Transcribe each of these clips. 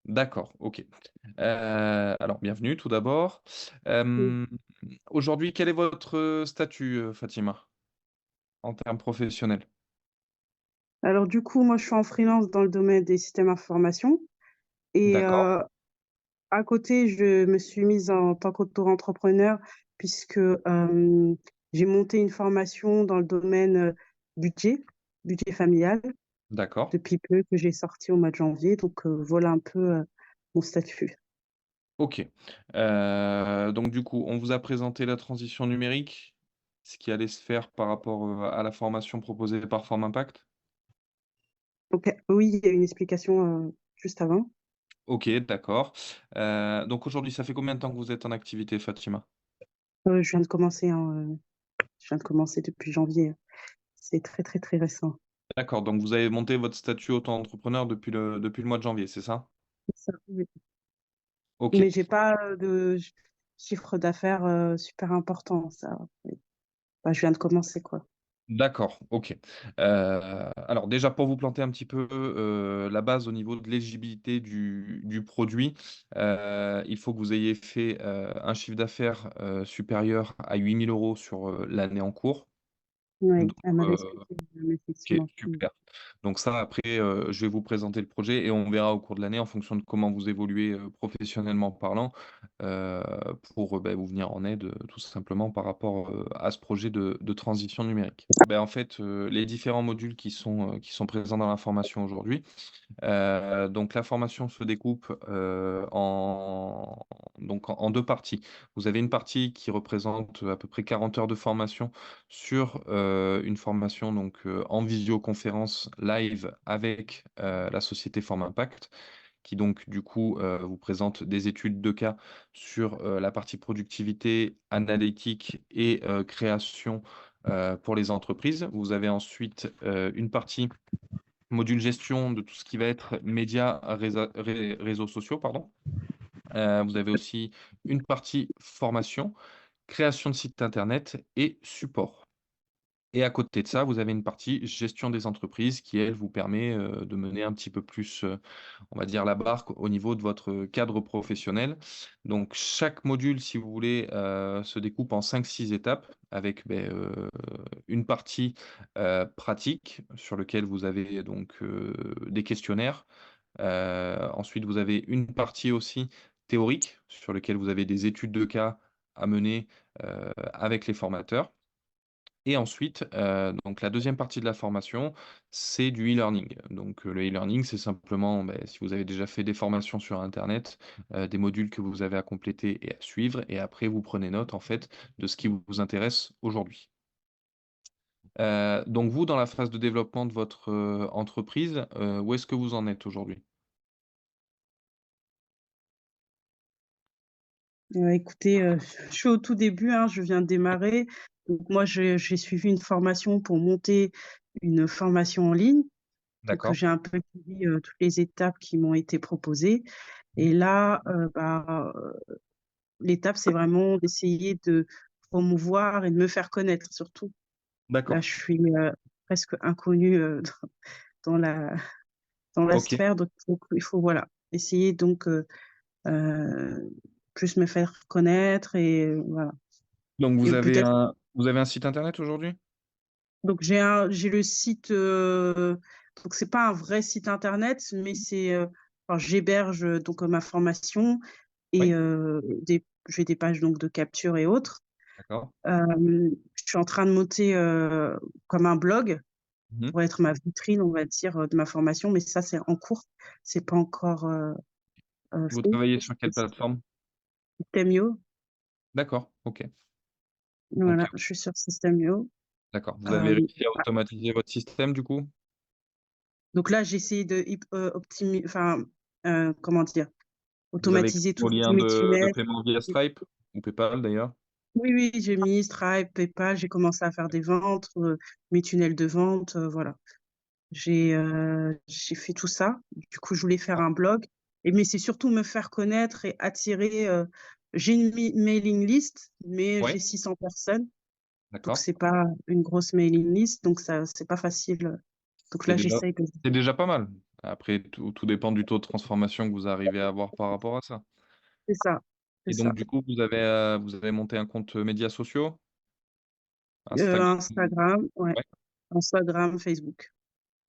D'accord, OK. Alors bienvenue tout d'abord. Oui. Hem, Aujourd'hui, quel est votre statut, Fatima, en termes professionnels? Alors du coup, moi, je suis en freelance dans le domaine des systèmes information et D'accord, à côté, je me suis mise en tant qu'auto-entrepreneur puisque, j'ai monté une formation dans le domaine, budget familial d'accord, depuis peu que j'ai sorti au mois de janvier donc voilà un peu, mon statut. OK. Donc du coup, on vous a présenté la transition numérique, ce qui allait se faire par rapport, à la formation proposée par Form Impact? Donc oui, il y a une explication, juste avant. OK, d'accord. Donc aujourd'hui, ça fait combien de temps que vous êtes en activité, Fatima? Je viens de commencer, hein, je viens de commencer depuis janvier. C'est très, très, très récent. D'accord, donc vous avez monté votre statut auto-entrepreneur depuis le mois de janvier, c'est ça? C'est ça, oui. OK. Mais j'ai pas, de chiffre d'affaires, super important, ça, oui. Bah, je viens de commencer, quoi. D'accord, OK. Alors déjà pour vous planter un petit peu, la base au niveau de l'éligibilité du produit, il faut que vous ayez fait, un chiffre d'affaires, supérieur à 8 000 € sur, l'année en cours. Donc, Oui, elle m'avait heu expliqué, OK, effectivement. Mmh. super. Donc ça, après, je vais vous présenter le projet et on verra au cours de l'année en fonction de comment vous évoluez, professionnellement parlant, heu, pour, vous venir en aide, tout simplement par rapport, à ce projet de transition numérique. En fait, les différents modules qui sont présents dans la formation aujourd'hui. Donc la formation se découpe, en 2 parties. Vous avez une partie qui représente, à peu près 40 heures de formation sur, une formation donc, en visioconférence live avec, la société Form Impact, qui donc du coup, vous présente des études de cas sur, la partie productivité, analytique et création, pour les entreprises. Vous avez ensuite, une partie module gestion de tout ce qui va être médias, réseaux sociaux, pardon. Vous avez aussi une partie formation, création de site internet et support. Et à côté de ça, vous avez une partie gestion des entreprises qui, elle, vous permet, de mener un petit peu plus, on va dire la barque au niveau de votre cadre professionnel. Donc chaque module, si vous voulez, se découpe en 5-6 étapes avec, une partie, pratique sur lequel vous avez donc, des questionnaires. Ensuite, vous avez une partie aussi théorique sur lequel vous avez des études de cas à mener, avec les formateurs. Et ensuite, donc la deuxième partie de la formation, c'est du e-learning. Donc, le e-learning, c'est simplement, si vous avez déjà fait des formations sur internet, des modules que vous avez à compléter et à suivre et après vous prenez note, en fait, de ce qui vous intéresse aujourd'hui. Donc vous, dans la phase de développement de votre, entreprise, où est-ce que vous en êtes aujourd'hui? Écoutez, je suis au tout début, hein, je viens de démarrer. Donc moi, j'ai suivi une formation pour monter une formation en ligne. Donc D'accord. j'ai un peu suivi, toutes les étapes qui m'ont été proposées Mmh. et là, l'étape, c'est vraiment d'essayer de promouvoir et de me faire connaître surtout. Là, D'accord. je suis, presque inconnue, dans la dans la OK. sphère, donc il faut voilà, essayer donc heu, plus me faire connaître et voilà Donc et peut-être vous avez un site internet aujourd'hui? donc j'ai le site, donc c'est pas un vrai site internet, mais c'est, enfin j'héberge, donc ma formation et Oui. j'ai des pages donc de capture et autres. D'accord. Je suis en train de monter, comme un blog Mmh. pour être ma vitrine, on va dire, de ma formation, mais ça, c'est en cours. C'est pas encore, Vous fait. travaillez sur Et quelle plateforme? System.io, D'accord, OK. OK, voilà, je suis sur System.io. d'accord. Vous avez Hem, réussi à ah, automatiser votre système du coup? donc là, j'ai essayé de enfin, comment dire? Vous avez Automatiser accès tout aux ce qui liens est de tunnel. paiement via Stripe ou PayPal d'ailleurs? Oui, oui, j'ai mis Stripe, PayPal, j'ai commencé à faire des ventes, mes tunnels de vente, voilà. J'ai fait tout ça. Du coup, je voulais faire Ah, un blog mais c'est surtout me faire connaître et attirer, j'ai une mailing list, mais ouais, j'ai 600 personnes, donc d'accord. c'est pas une grosse mailing list, donc ça c'est pas facile, donc C'est là déjà j'essaye de c'est déjà pas mal. Après, tout dépend du taux de transformation que vous arrivez à avoir par rapport à ça. C'est ça, c'est Et ça. donc, du coup, vous avez monté un compte médias sociaux? Instagram? Instagram, ouais, Ouais. Instagram, Facebook.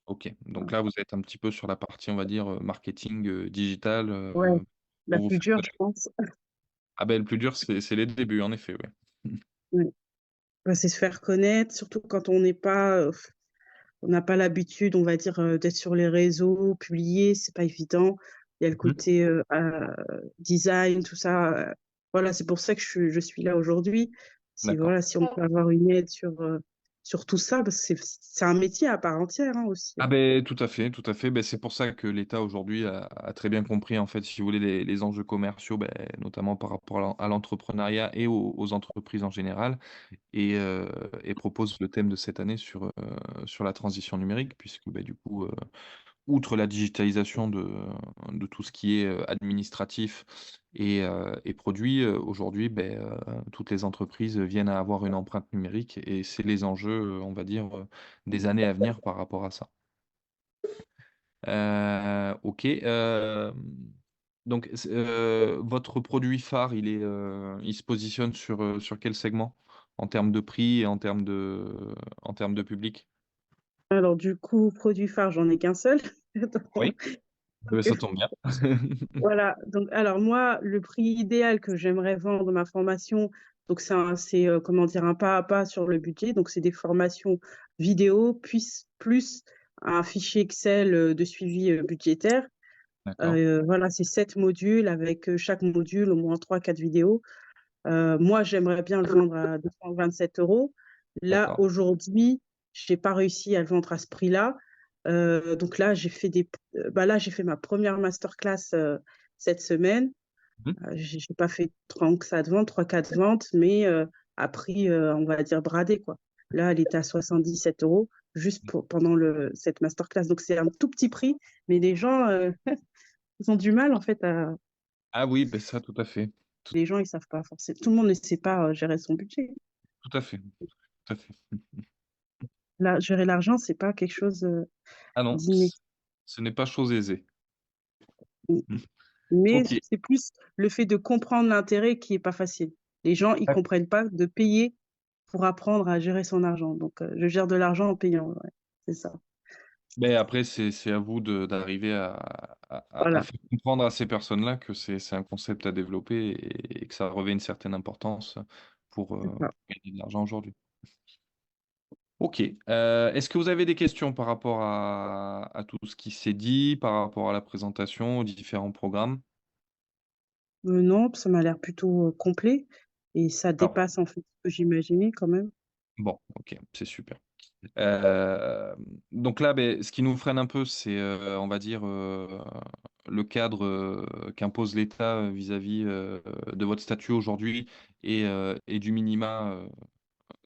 Ok. Donc Voilà. là, vous êtes un petit peu sur la partie, on va dire, marketing digital Ouais, la pour vous plus faire dure, je connaître. pense. Ah ben, le plus dur, c'est les débuts, en effet, ouais. Ouais. Bah, c'est se faire connaître, surtout quand on n'a pas l'habitude, on va dire, d'être sur les réseaux, publier, c'est pas évident. Il y a le Mhm. côté, design, tout ça, voilà, c'est pour ça que je suis là aujourd'hui. Si D'accord. voilà, si on peut avoir une aide sur tout ça, parce que c'est un métier à part entière, hein, aussi, Ah hein. ben tout à fait, tout à fait. Ben, c'est pour ça que l'État aujourd'hui a très bien compris en fait, si vous voulez, les enjeux commerciaux, ben, notamment par rapport à l'entrepreneuriat et aux entreprises en général, et propose le thème de cette année sur la transition numérique, puisque ben, du coup, outre la digitalisation de tout ce qui est administratif et produit, aujourd'hui, ben, toutes les entreprises viennent à avoir une empreinte numérique, et c'est les enjeux, on va dire, des années à venir par rapport à ça. OK, donc votre produit phare, il se positionne sur quel segment? En termes de prix et en termes de public? Alors du coup, produit phare, j'en ai qu'un seul. Oui. Ça tombe bien. Voilà, donc alors moi, le prix idéal que j'aimerais vendre ma formation, donc comment dire? Un pas à pas sur le budget. Donc c'est des formations vidéo, puis plus un fichier Excel, de suivi, budgétaire. D'accord, Voilà, c'est 7 modules avec, chaque module au moins 3, 4 vidéos. Moi, j'aimerais bien le vendre à 227 €. Là, d'accord. aujourd'hui, j'ai pas réussi à le vendre à ce prix-là. Donc là, là, j'ai fait ma première masterclass, cette semaine. Mmh. J'ai pas fait tant que ça de ventes, 3, 4 ventes, mais à prix, on va dire bradé, quoi. Là, elle était à 77 € juste pendant cette masterclass. Donc c'est un tout petit prix, mais les gens, ils ont du mal, en fait, Ah oui, ben ça, tout à fait. Tout les gens, ils savent pas forcément, tout le monde ne sait pas, gérer son budget. tout à fait, tout à fait. Là, gérer l'argent, c'est pas quelque chose, Ah non, d'inné. ce n'est pas chose aisée. Mmh. Mmh. Mais OK. c'est plus le fait de comprendre l'intérêt qui est pas facile. Les gens, ils comprennent pas de payer pour apprendre à gérer son argent. Donc, je gère de l'argent en payant, ouais, c'est ça. Mais après, c'est à vous d'arriver à Voilà, faire comprendre à ces personnes-là que c'est un concept à développer, et que ça revêt une certaine importance c'est ça. pour gagner de l'argent aujourd'hui. OK, est-ce que vous avez des questions par rapport à tout ce qui s'est dit, par rapport à la présentation, aux différents programmes? Non, ça m'a l'air plutôt, complet et ça Alors dépasse, en fait, ce que j'imaginais quand même. bon, OK, c'est super. Hem, donc là, beh, ce qui nous freine un peu, c'est, on va dire, le cadre, qu'impose l'État, vis-à-vis, de votre statut aujourd'hui, et du minima,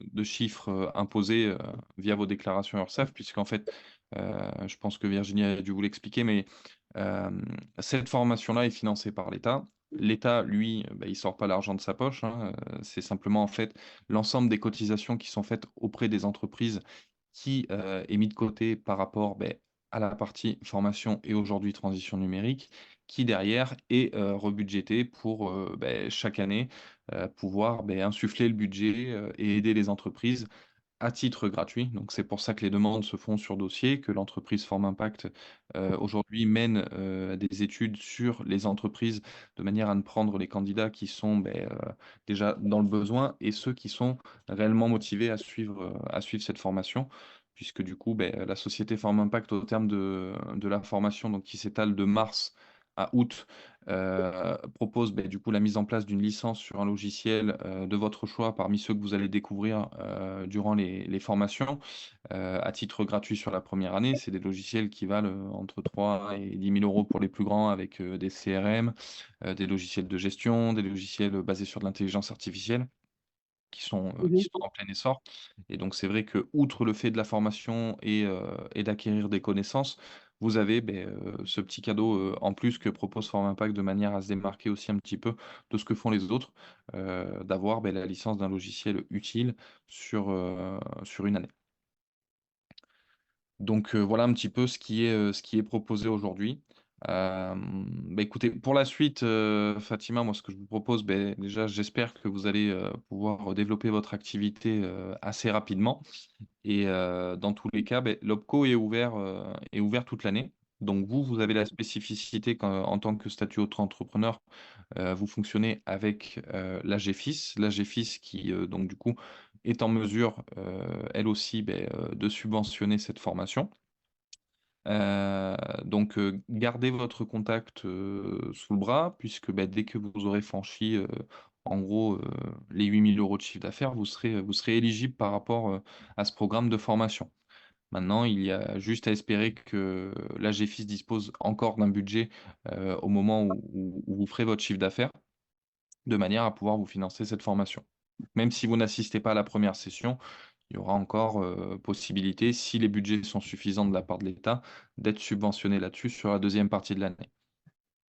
de chiffres, imposés, via vos déclarations Urssaf, puisqu'en fait, je pense que Virginie a dû vous l'expliquer, mais hem, cette formation-là est financée par l'État. L'État, lui, bah, il sort pas l'argent de sa poche, hein, c'est simplement, en fait, l'ensemble des cotisations qui sont faites auprès des entreprises qui, est mis de côté par rapport, beh, à la partie formation et aujourd'hui transition numérique, qui derrière est, rebudgétée pour, beh, chaque année, pouvoir, beh, insuffler le budget, et aider les entreprises à titre gratuit. Donc c'est pour ça que les demandes se font sur dossier, que l'entreprise Forme Impact, aujourd'hui mène, des études sur les entreprises, de manière à ne prendre les candidats qui sont, beh, déjà dans le besoin, et ceux qui sont réellement motivés à suivre cette formation. Puisque du coup, beh, la société Forme Impact, au terme de la formation, donc qui s'étale de mars à août, propose, beh, du coup, la mise en place d'une licence sur un logiciel, de votre choix parmi ceux que vous allez découvrir, durant les formations, à titre gratuit sur la première année. C'est des logiciels qui valent, entre 3 et 10 000 € pour les plus grands, avec, des CRM, des logiciels de gestion, des logiciels, basés sur de l'intelligence artificielle, qui Mmh. sont en plein essor. Et donc c'est vrai que, outre le fait de la formation et d'acquérir des connaissances, vous avez, beh, ce petit cadeau, en plus, que propose Forme Impact, de manière à se démarquer aussi un petit peu de ce que font les autres, d'avoir, beh, la licence d'un logiciel utile sur une année. Donc voilà un petit peu ce qui est proposé aujourd'hui. Écoutez, pour la suite, Fatima, moi ce que je vous propose, déjà j'espère que vous allez, pouvoir développer votre activité, assez rapidement et dans tous les cas, l'OPCO est ouvert toute l'année. Donc vous, vous avez la spécificité qu'en tant que statut auto-entrepreneur, vous fonctionnez avec, l'AGFIS. L'AGFIS qui, donc du coup, est en mesure, elle aussi, de subventionner cette formation. Donc gardez votre contact, sous le bras puisque, dès que vous aurez franchi, en gros, les 8 000 € de chiffre d'affaires, vous serez éligible par rapport, à ce programme de formation. Maintenant, il y a juste à espérer que l'AGFIS dispose encore d'un budget, au moment où vous ferez votre chiffre d'affaires, de manière à pouvoir vous financer cette formation. Même si vous n'assistez pas à la première session, il y aura encore, possibilité, si les budgets sont suffisants de la part de l'État, d'être subventionné là-dessus sur la deuxième partie de l'année.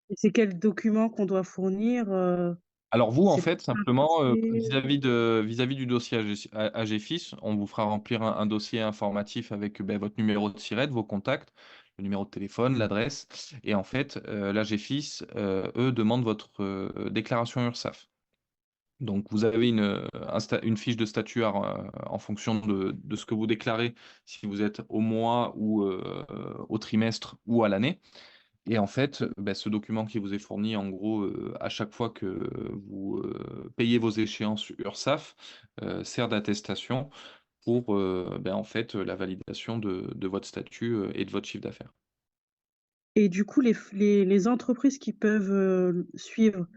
Et c'est quels documents qu'on doit fournir? Alors vous, en C'est fait, pour un simplement, dossier? vis-à-vis du dossier AGFIS, on vous fera remplir un dossier informatif avec, votre numéro de SIRET, vos contacts, le numéro de téléphone, l'adresse et en fait, l'AGFIS, eux, demandent votre, déclaration URSSAF. Donc vous avez une fiche de statut en fonction de ce que vous déclarez, si vous êtes au mois ou, au trimestre ou à l'année. Et en fait, ce document qui vous est fourni, en gros, à chaque fois que vous, payez vos échéances URSSAF, sert d'attestation pour, en fait, la validation de votre statut, et de votre chiffre d'affaires. Et du coup, les entreprises qui peuvent, suivre,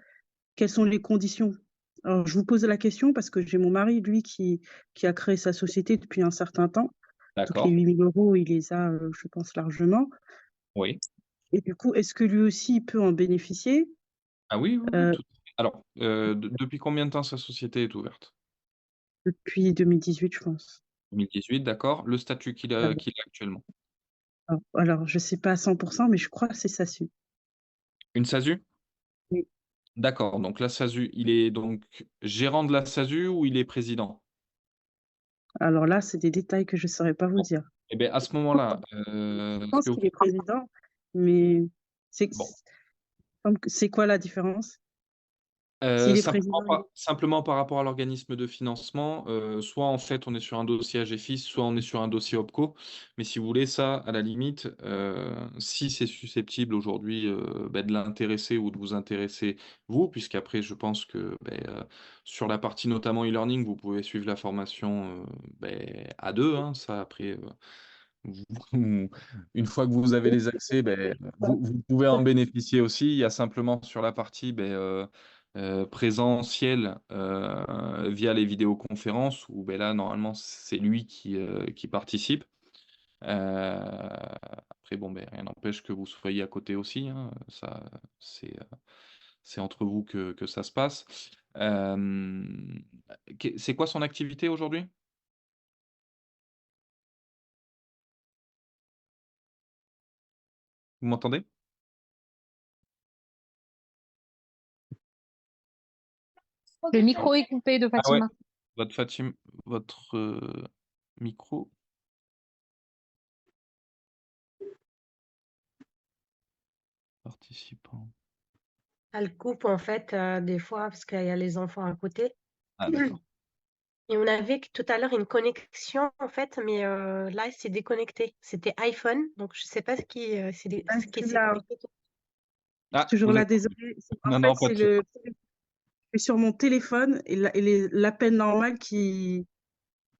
quelles sont les conditions? Alors je vous pose la question parce que j'ai mon mari, lui, qui a créé sa société depuis un certain temps. Donc les D'accord. 8 000 € il les a, je pense largement. Oui. Et du coup, est-ce que lui aussi il peut en bénéficier? Ah oui, oui, oui, Heu, tout alors, depuis combien de temps sa société est ouverte? Depuis 2018, je pense. 2018, d'accord. Le statut Voilà. qu'il a actuellement? Alors je sais pas à 100 mais je crois que c'est SASU. Une SASU? Oui. D'accord, donc la SASU, il est donc gérant de la SASU ou il est président? Alors là, c'est des détails que je saurais pas vous Bon, dire. et beh, à ce moment-là, Je ce pense que vous qu'il est président, mais bon, c'est quoi la différence? S'il est président, il simplement par rapport à l'organisme de financement, soit en fait on est sur un dossier AGFIS, soit on est sur un dossier OPCO. Mais si vous voulez ça, à la limite, si c'est susceptible aujourd'hui, de l'intéresser ou de vous intéresser vous, puisqu'après je pense que, sur la partie notamment e-learning, vous pouvez suivre la formation, à 2, hein. Ça après, vous une fois que vous avez les accès, vous pouvez en bénéficier aussi. Il y a simplement sur la partie, présentielle, via les vidéoconférences où, là, normalement, c'est lui qui participe. Après bon, rien n'empêche que vous soyez à côté aussi, hein, ça, c'est entre vous que ça se passe. Hem, c'est quoi son activité aujourd'hui? Vous m'entendez? Le micro est coupé de Ah ouais, Fatima. votre Fatim votre, micro participant. Elle coupe en fait, des fois parce qu'il y a les enfants à côté Ah d'accord. et on avait tout à l'heure une connexion en fait, mais là, c'est déconnecté. C'était iPhone, donc je sais pas ce qui s'est là. connecté. Je suis Ah, toujours vous là, êtes désolée. En non, fait, non, pas de souci. c'est sur mon téléphone et l'appel normal qui même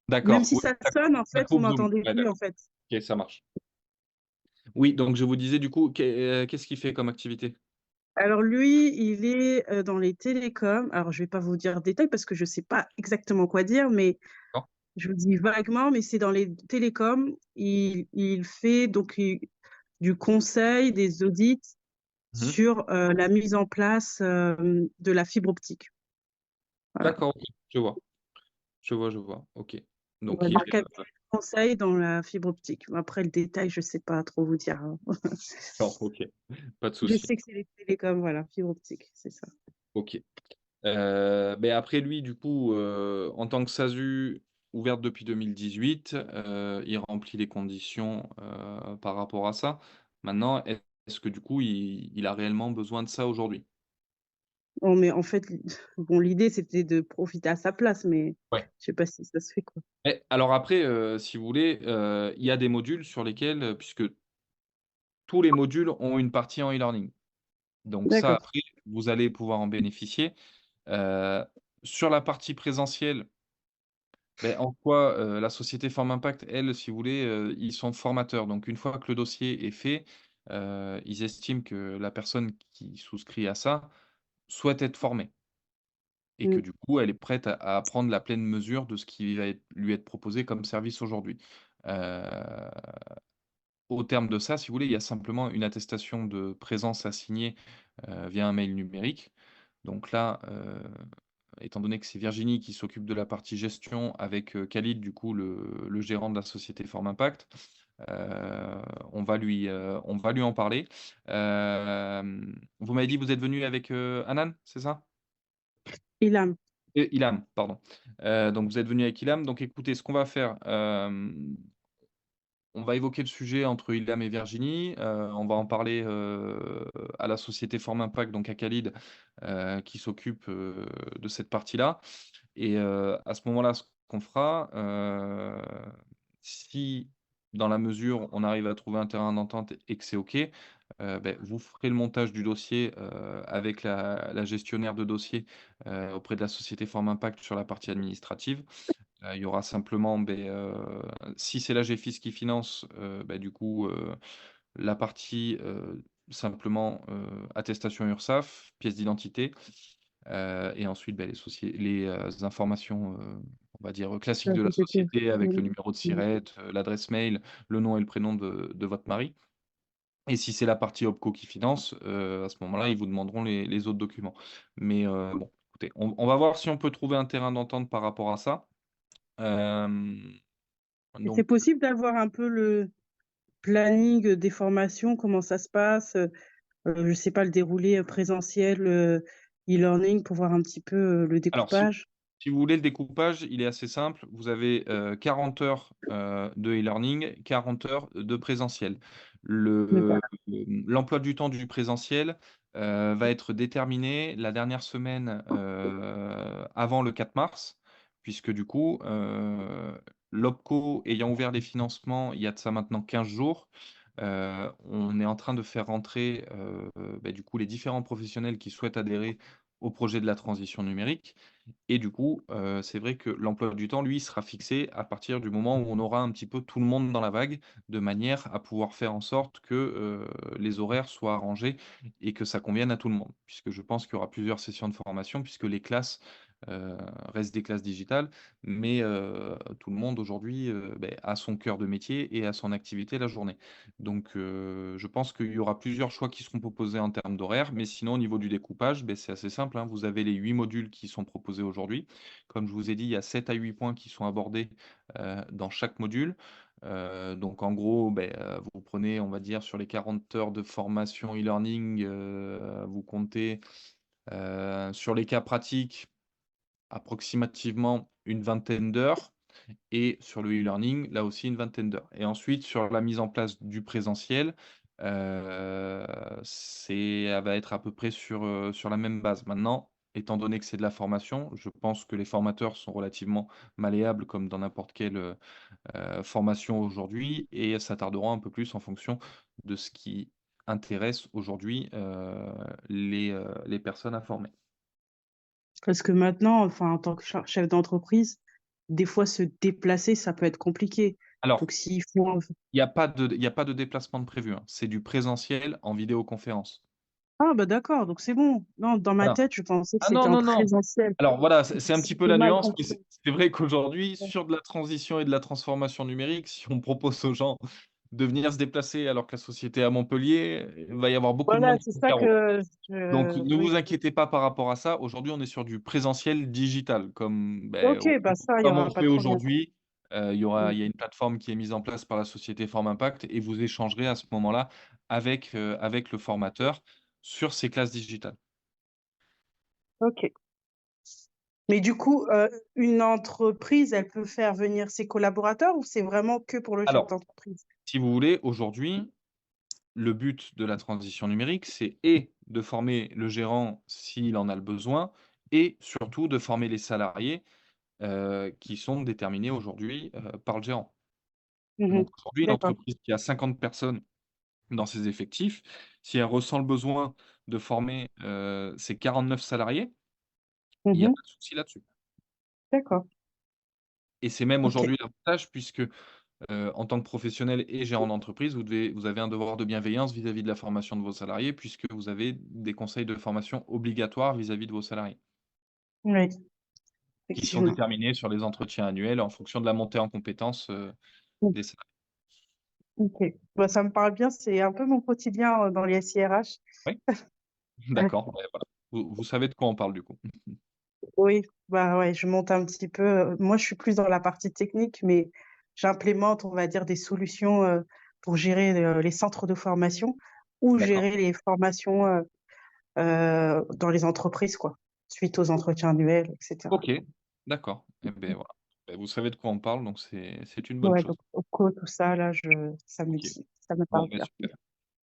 D'accord, si oui, ça sonne, en ça fait, vous coupe Zoom. m'entendez Ouais, plus, en d'accord. fait. OK, ça marche. Oui, donc je vous disais du coup, qu'est-ce qu'il fait comme activité? Alors lui, il est, dans les télécoms. Alors je vais pas vous dire détail parce que je sais pas exactement quoi dire, mais D'accord. je vous dis vaguement, mais c'est dans les télécoms. Il fait donc du conseil, des audits Mmh. sur, la mise en place, de la fibre optique. Voilà. D'accord, OK, je vois. Je vois, je vois. OK. On va Donc il dire cabinet de conseil dans la fibre optique. Après le détail, je sais pas trop vous dire, hein. d'accord, OK, pas de Je souci. sais que c'est les télécoms, voilà, fibre optique, c'est ça. OK. Après lui du coup, en tant que SASU, ouverte depuis 2018, il remplit les conditions par rapport à ça. Maintenant, est-ce que du coup, il a réellement besoin de ça aujourd'hui? Oh, mais en fait, bon, l'idée, c'était de profiter à sa place, mais Ouais. je sais pas si ça se fait, quoi. Alors après, si vous voulez, il y a des modules sur lesquels, puisque tous les modules ont une partie en e-learning. Donc ça, D'accord. après, vous allez pouvoir en bénéficier. Heu, sur la partie présentielle, beh, en quoi, la société Forme Impact, elle, si vous voulez, ils sont formateurs. Donc une fois que le dossier est fait, ils estiment que la personne qui souscrit à ça souhaite être formée et que Mmh. du coup, elle est prête à prendre la pleine mesure de ce qui va lui être proposé comme service aujourd'hui. Heu, au terme de ça, si vous voulez, il y a simplement une attestation de présence à signer, via un mail numérique. Donc là, étant donné que c'est Virginie qui s'occupe de la partie gestion avec, Khalid, du coup, le gérant de la société Forme Impact, on va lui en parler. Vous m'avez dit, vous êtes venu avec, Hanan, c'est ça? Ilham. Ilham, pardon. Donc vous êtes venu avec Ilham. Donc écoutez, ce qu'on va faire, on va évoquer le sujet entre Ilham et Virginie, on va en parler, à la société Forme Impact, donc à Khalid, qui s'occupe, de cette partie-là. Et à ce moment-là, ce qu'on fera, si dans la mesure on arrive à trouver un terrain d'entente et que c'est OK, beh, vous ferez le montage du dossier, avec la gestionnaire de dossier, auprès de la société Forme Impact sur la partie administrative. Il y aura simplement, beh, si c'est la GFIS qui finance, bah, du coup, la partie, simplement, attestation URSSAF, pièce d'identité, et ensuite, bah, les informations, on va dire, classiques La de la société. société avec le Mmh. numéro de Mmh. SIRET, l'adresse mail, le nom et le prénom de votre mari. Et si c'est la partie OPCO qui finance, à ce moment-là, ils vous demanderont les autres documents. Mais, bon, écoutez, on va voir si on peut trouver un terrain d'entente par rapport à ça. Hem, Et c'est donc possible d'avoir un peu le planning, des formations, comment ça se passe? Je sais pas, le déroulé, présentiel, e-learning pour voir un petit peu, le alors si découpage? si vous voulez le découpage, il est assez simple. Vous avez, 40 heures, de e-learning, 40 heures de présentiel. D'accord. L'emploi du temps du présentiel, va être déterminé la dernière semaine, avant le 4 mars, puisque du coup, l'OPCO ayant ouvert les financements il y a de ça maintenant 15 jours, on est en train de faire rentrer, bah, du coup les différents professionnels qui souhaitent adhérer au projet de la transition numérique. Et du coup, c'est vrai que l'emploi du temps, lui, sera fixé à partir du moment où on aura un petit peu tout le monde dans la vague, de manière à pouvoir faire en sorte que, les horaires soient arrangés et que ça convienne à tout le monde. Puisque je pense qu'il y aura plusieurs sessions de formation, puisque les classes, heu, restent des classes digitales, mais, tout le monde aujourd'hui, beh, a son cœur de métier et a son activité la journée. Donc, je pense qu'il y aura plusieurs choix qui seront proposés en termes d'horaire, mais sinon au niveau du découpage, beh, c'est assez simple, hein. Vous avez les 8 modules qui sont proposés aujourd'hui. Comme je vous ai dit, il y a 7 à 8 points qui sont abordés, dans chaque module. Donc en gros, beh, vous prenez, on va dire, sur les 40 heures de formation e-learning, vous comptez, sur les cas pratiques, approximativement une vingtaine d'heures. Et sur le e-learning, là aussi une vingtaine d'heures. Et ensuite sur la mise en place du présentiel, elle va être à peu près sur la même base. Maintenant, étant donné que c'est de la formation, je pense que les formateurs sont relativement malléables comme dans n'importe quelle, formation aujourd'hui et s'attarderont un peu plus en fonction de ce qui intéresse aujourd'hui, les personnes à former. Parce que maintenant, enfin, en tant que chef d'entreprise, des fois se déplacer, ça peut être compliqué. Alors, Donc s'il faut un il y a pas de déplacement de prévu, hein. C'est du présentiel en vidéoconférence. ah bah d'accord, donc c'est bon. Non, dans ma Voilà. tête, je pensais que Ah non, c'était en non, non. présentiel. Alors voilà, c'est un petit peu J'ai la mal nuance, mais compris. c'est vrai qu'aujourd'hui, sur de la transition et de la transformation numérique, si on propose aux gens de venir se déplacer alors que la société est à Montpellier, il va y avoir beaucoup de Voilà, monde c'est sur le ça carreau. que Donc je ne oui. vous inquiétez pas par rapport à ça. Aujourd'hui, on est sur du présentiel digital comme, OK, bah ça, il y comme aura on pas fait de problème. aujourd'hui. Mmh. Il y a une plateforme qui est mise en place par la société Forme Impact et vous échangerez à ce moment-là avec, avec le formateur sur ces classes digitales. OK. Mais du coup, une entreprise, elle peut faire venir ses collaborateurs ou c'est vraiment que pour le chef Alors, d'entreprise? si vous voulez, aujourd'hui, le but de la transition numérique, c'est et de former le gérant s'il en a le besoin et surtout de former les salariés, qui sont déterminés aujourd'hui, par le gérant. Mhm. Donc aujourd'hui, une D'accord. entreprise qui a 50 personnes dans ses effectifs, si elle ressent le besoin de former, ses 49 salariés, il y a Mhm. pas de souci là-dessus. D'accord. Et c'est même Ok. aujourd'hui l'avantage puisque, en tant que professionnel et gérant d'entreprise, vous avez un devoir de bienveillance vis-à-vis de la formation de vos salariés puisque vous avez des conseils de formation obligatoires vis-à-vis de vos salariés, Oui, qui sont effectivement. déterminés sur les entretiens annuels en fonction de la montée en compétences, Mm. des salariés. Ok. Bah, ça me parle bien, c'est un peu mon quotidien dans les SIRH. Oui? D'accord, ouais, voilà. Vous savez de quoi on parle du coup. Oui, bah ouais, je monte un petit peu. Moi, je suis plus dans la partie technique, mais j'implémente, on va dire, des solutions pour gérer les centres de formation ou D'accord. gérer les formations dans les entreprises, quoi, suite aux entretiens annuels, etc. OK, d'accord. Et beh, voilà. Beh, vous savez de quoi on parle, donc c'est une bonne Ouais, chose. donc OCO, tout ça, là, ça me OK. dit, ça me Bon, parle beh, bien. super,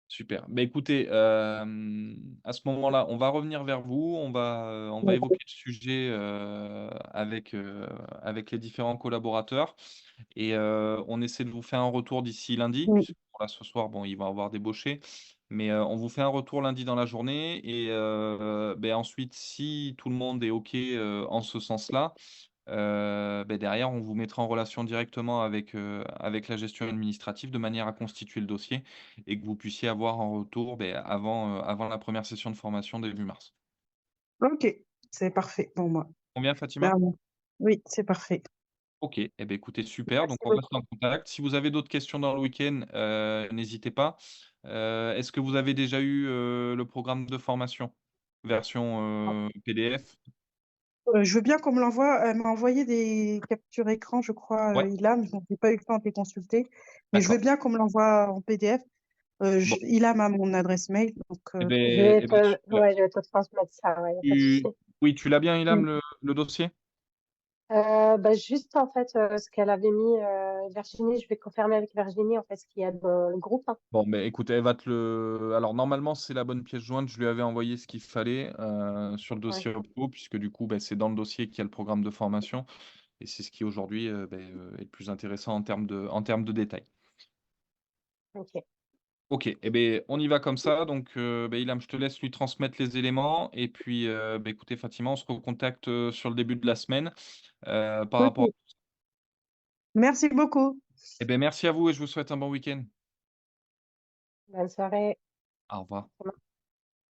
super. Bah, écoutez, à ce moment-là, on va revenir vers vous, on va Ouais. évoquer le sujet, avec les différents collaborateurs et on essaie de vous faire un retour d'ici lundi, Mm. puisque bon, là, ce soir, bon, il va y avoir débauché, mais on vous fait un retour lundi dans la journée et beh, ensuite, si tout le monde est OK, en ce sens-là, beh, derrière, on vous mettra en relation directement avec la gestion administrative de manière à constituer le dossier et que vous puissiez avoir un retour, beh, avant la première session de formation début mars. Ok, c'est parfait pour moi. Convient, Fatima? Clairement. Oui, c'est parfait. OK. Et beh, écoutez, super, donc Merci on reste en beaucoup. contact. Si vous avez d'autres questions dans le week-end, n'hésitez pas. Est-ce que vous avez déjà eu, le programme de formation? Version, PDF? Je veux bien qu'on me l'envoie. Elle m'a envoyé des captures écran, je crois, Ouais, Ilham. Je n'ai pas eu le temps de les consulter. Mais je veux d'accord. bien qu'on me l'envoie en PDF. Bon, Ilham a mon adresse mail. Donc, et beh, super. Je vais te transmettre ça, ouais, y a pas de souci. Tu Oui, tu l'as bien, Ilham, mm. le dossier? Bah, juste en fait, ce qu'elle avait mis, Virginie, je vais confirmer avec Virginie en fait ce qu'il y a dans le groupe, hein. Bon, mais écoute, elle va te le alors normalement, c'est la bonne pièce jointe. Je lui avais envoyé ce qu'il fallait, sur le Ouais, dossier Opto puisque du coup, bah, c'est dans le dossier qu'il y a le programme de formation et c'est ce qui aujourd'hui, est le plus intéressant en termes de détails. OK. OK et beh, on y va comme ça donc Ilham, je te laisse lui transmettre les éléments et puis, écoutez Fatima, on se recontacte, sur le début de la semaine, par rapport Ok. Merci beaucoup. merci à vous et je vous souhaite un bon week-end. Bonne soirée. Au revoir.